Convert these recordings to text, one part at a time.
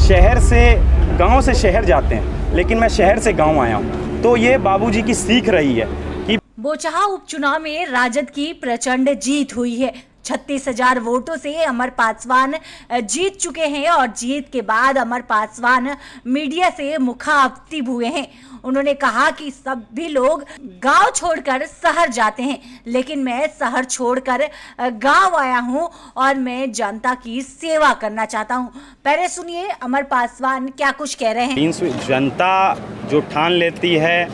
शहर से गांव से शहर जाते हैं, लेकिन मैं शहर से गांव आया हूं, तो ये बाबूजी की सीख रही है कि बोचहा उपचुनाव में राजद की प्रचंड जीत हुई है। 36,000 वोटों से अमर पासवान जीत चुके हैं और जीत के बाद अमर पासवान मीडिया से मुखातिब हुए हैं। उन्होंने कहा कि सभी लोग गांव छोड़कर शहर जाते हैं, लेकिन मैं शहर छोड़कर गांव आया हूं और मैं जनता की सेवा करना चाहता हूं। पहले सुनिए अमर पासवान क्या कुछ कह रहे हैं। जनता जो ठान लेती है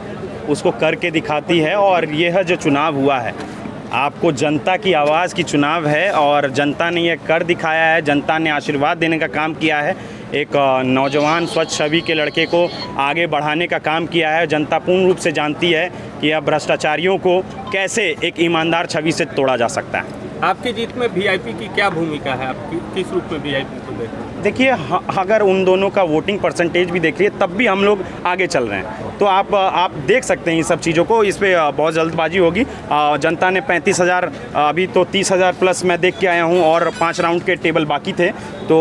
उसको करके दिखाती है, और यह जो चुनाव हुआ है आपको जनता की आवाज़ की चुनाव है, और जनता ने यह कर दिखाया है। जनता ने आशीर्वाद देने का काम किया है, एक नौजवान स्वच्छ छवि के लड़के को आगे बढ़ाने का काम किया है। जनता पूर्ण रूप से जानती है कि अब भ्रष्टाचारियों को कैसे एक ईमानदार छवि से तोड़ा जा सकता है। आपकी जीत में वीआईपी की क्या भूमिका है? आपकी किस रूप में वीआईपी को देखते हैं? देखिए, अगर उन दोनों का वोटिंग परसेंटेज भी देखिए तब भी हम लोग आगे चल रहे हैं, तो आप देख सकते हैं इन सब चीज़ों को। इस पे बहुत जल्दबाजी होगी। जनता ने 35,000, अभी तो 30,000 प्लस मैं देख के आया हूं, और 5 राउंड के टेबल बाकी थे, तो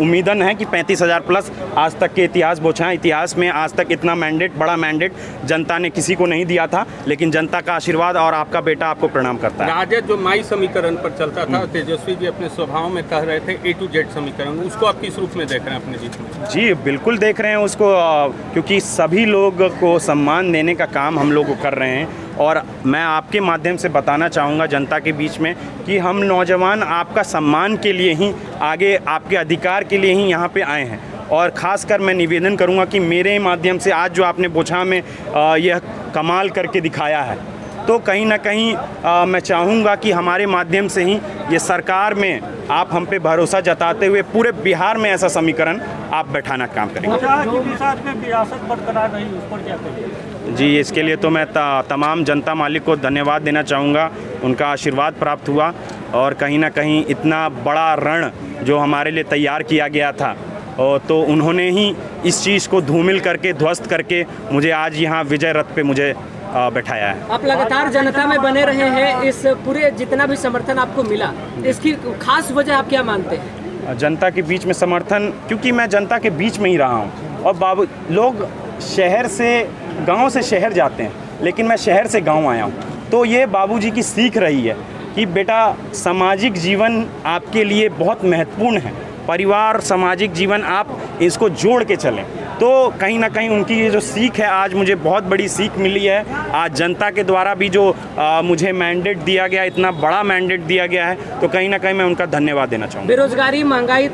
उम्मीदन है कि 35,000 प्लस। आज तक के इतिहास बोचहा इतिहास में आज तक इतना बड़ा मैंडेट जनता ने किसी को नहीं दिया था, लेकिन जनता का आशीर्वाद और आपका बेटा आपको प्रणाम करता है। राजद जो माई समीकरण पर चलता था, तेजस्वी जी अपने स्वभाव में कह रहे थे A to Z समीकरण, उसको आप किस रूप में देख रहे हैं अपने जीत में? जी बिल्कुल देख रहे हैं उसको, क्योंकि सभी लोग को सम्मान देने का काम हम लोग कर रहे हैं। और मैं आपके माध्यम से बताना चाहूँगा जनता के बीच में कि हम नौजवान आपका सम्मान के लिए ही, आगे आपके अधिकार के लिए ही यहाँ पे आए हैं। और ख़ासकर मैं निवेदन करूँगा कि मेरे माध्यम से आज जो आपने बोचहा में यह कमाल करके दिखाया है, तो कहीं ना कहीं मैं चाहूँगा कि हमारे माध्यम से ही ये सरकार में आप हम पे भरोसा जताते हुए पूरे बिहार में ऐसा समीकरण आप बैठाना काम करेंगे। जी, इसके लिए तो मैं तमाम जनता मालिक को धन्यवाद देना चाहूँगा। उनका आशीर्वाद प्राप्त हुआ, और कहीं ना कहीं इतना बड़ा रण जो हमारे लिए तैयार किया गया था, तो उन्होंने ही इस चीज़ को धूमिल करके, ध्वस्त करके मुझे आज यहाँ विजय रथ पे मुझे बैठाया है। आप लगातार जनता में बने रहे हैं, इस पूरे जितना भी समर्थन आपको मिला, इसकी खास वजह आप क्या मानते हैं? जनता के बीच में समर्थन, क्योंकि मैं जनता के बीच में ही रहा हूँ, और लोग शहर से गांव से शहर जाते हैं, लेकिन मैं शहर से गांव आया हूँ, तो ये बाबूजी की सीख रही है कि बेटा सामाजिक जीवन आपके लिए बहुत महत्वपूर्ण है। परिवार, सामाजिक जीवन, आप इसको जोड़ के चलें। तो कहीं ना कहीं उनकी ये जो सीख है, आज मुझे बहुत बड़ी सीख मिली है। आज जनता के द्वारा भी जो मुझे मैंडेट दिया गया, इतना बड़ा मैंडेट दिया गया है, तो कहीं ना कहीं मैं उनका धन्यवाद देना चाहूँगा। बेरोजगारी, महंगाई,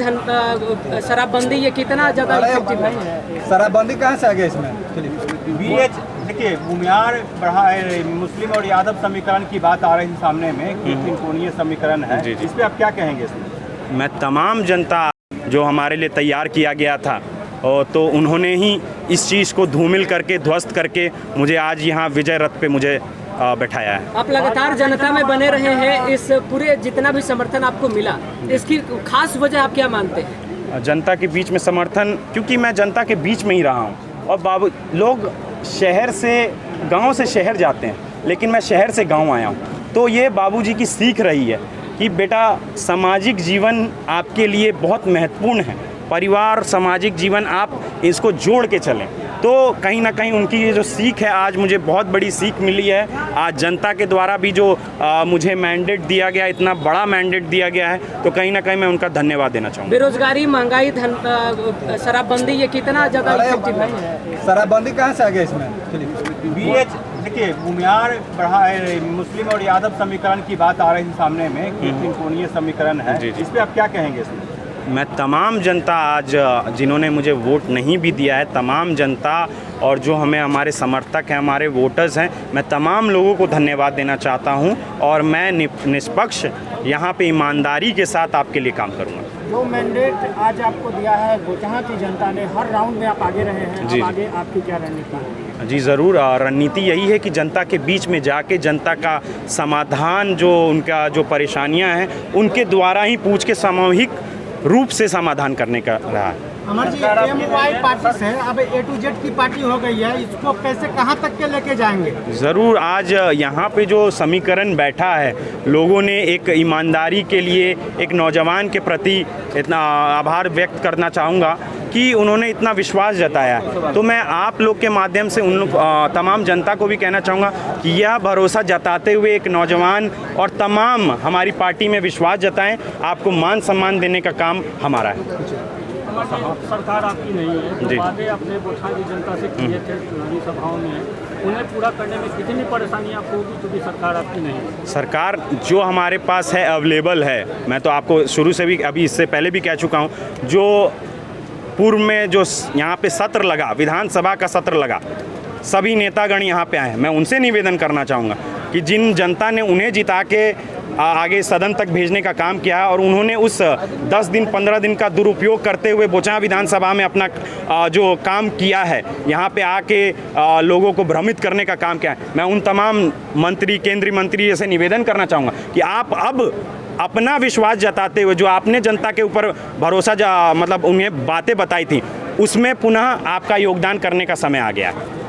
शराबबंदी, ये कितना ज़्यादा इफेक्टिव है? शराबबंदी कहाँ से आ गया इसमें? देखिए, बुनियाद बढ़ा है, मुस्लिम और यादव समीकरण की बात आ रही है सामने में कि त्रिकोणीय समीकरण है। इस पर आप क्या कहेंगे? मैं तमाम जनता जो हमारे लिए तैयार किया गया था, तो उन्होंने ही इस चीज़ को धूमिल करके, ध्वस्त करके मुझे आज यहाँ विजय रथ पे मुझे बैठाया है। आप लगातार जनता में बने रहे हैं, इस पूरे जितना भी समर्थन आपको मिला, इसकी खास वजह आप क्या मानते हैं? जनता के बीच में समर्थन, क्योंकि मैं जनता के बीच में ही रहा हूँ, और लोग शहर से गांव से शहर जाते हैं, लेकिन मैं शहर से गांव आया हूँ, तो ये बाबूजी की सीख रही है कि बेटा सामाजिक जीवन आपके लिए बहुत महत्वपूर्ण है। परिवार, सामाजिक जीवन, आप इसको जोड़ के चलें। तो कहीं ना कहीं उनकी ये जो सीख है, आज मुझे बहुत बड़ी सीख मिली है। आज जनता के द्वारा भी जो मुझे मैंडेट दिया गया, इतना बड़ा मैंडेट दिया गया है, तो कहीं ना कहीं मैं उनका धन्यवाद देना चाहूँगा। बेरोजगारी, महंगाई, शराबबंदी, ये कितना ज़्यादा इफेक्टिव है? शराबबंदी कहाँ से आ गया इसमें? देखिए, बुनियाद बढ़ा है, मुस्लिम और यादव समीकरण की बात आ रही है सामने में कि त्रिकोणीय समीकरण है। इस पर आप क्या कहेंगे? मैं तमाम जनता, आज जिन्होंने मुझे वोट नहीं भी दिया है, तमाम जनता और जो हमारे समर्थक हैं, हमारे वोटर्स हैं, मैं तमाम लोगों को धन्यवाद देना चाहता हूं, और मैं निष्पक्ष यहाँ पे ईमानदारी के साथ आपके लिए काम करूँगा। जो मैंडेट आज आपको दिया है बोचहा की जनता ने, हर राउंड में आप आगे रहे हैं, अब आगे आपकी क्या रणनीति है? जी ज़रूर, रणनीति यही है कि जनता के बीच में जाके जनता का समाधान, जो उनका जो परेशानियां हैं, उनके द्वारा ही पूछ के सामूहिक रूप से समाधान करने का रहा है। अमर जी, MY पार्टी से अब A to Z की पार्टी हो गई है, इसको कैसे कहां तक के लेके जाएंगे? ज़रूर, आज यहाँ पे जो समीकरण बैठा है, लोगों ने एक ईमानदारी के लिए, एक नौजवान के प्रति इतना आभार व्यक्त करना चाहूँगा कि उन्होंने इतना विश्वास जताया है। तो मैं आप लोग के माध्यम से उन तमाम जनता को भी कहना चाहूँगा कि यह भरोसा जताते हुए एक नौजवान और तमाम हमारी पार्टी में विश्वास जताएं, आपको मान सम्मान देने का काम हमारा है। सरकार आपकी नहीं है, जी। जो वादे अपने गोरखा की जनता से किए थे चुनावी सभाओं में, उन्हें पूरा करने में कितनी परेशानी आपको होगी, क्योंकि सरकार आपकी नहीं है? सरकार जो हमारे पास है अवेलेबल है, मैं तो आपको शुरू से भी अभी इससे पहले भी कह चुका हूँ, जो पूर्व में जो यहाँ पे सत्र लगा, विधानसभा का सत्र लगा, सभी नेतागण यहाँ पे आए, मैं उनसे निवेदन करना चाहूँगा कि जिन जनता ने उन्हें जिता के आगे सदन तक भेजने का काम किया है और उन्होंने उस 10 दिन 15 दिन का दुरुपयोग करते हुए बोचाहा विधानसभा में अपना जो काम किया है, यहाँ पे आके लोगों को भ्रमित करने का काम किया है, मैं उन तमाम मंत्री, केंद्रीय मंत्री जैसे निवेदन करना चाहूँगा कि आप अब अपना विश्वास जताते हुए जो आपने जनता के ऊपर भरोसा मतलब उन्हें बातें बताई थी, उसमें पुनः आपका योगदान करने का समय आ गया है।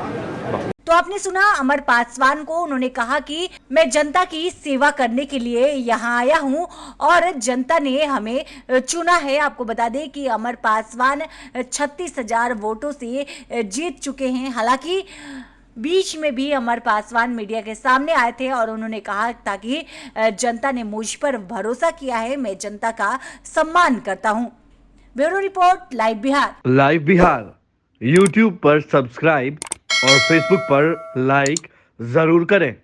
तो आपने सुना अमर पासवान को, उन्होंने कहा कि मैं जनता की सेवा करने के लिए यहाँ आया हूँ और जनता ने हमें चुना है। आपको बता दें कि अमर पासवान 36,000 वोटों से जीत चुके हैं। हालांकि बीच में भी अमर पासवान मीडिया के सामने आए थे और उन्होंने कहा था कि जनता ने मुझ पर भरोसा किया है, मैं जनता का सम्मान करता हूँ। Bureau report, live Bihar. Live Bihar YouTube पर सब्सक्राइब और फेसबुक पर लाइक जरूर करें।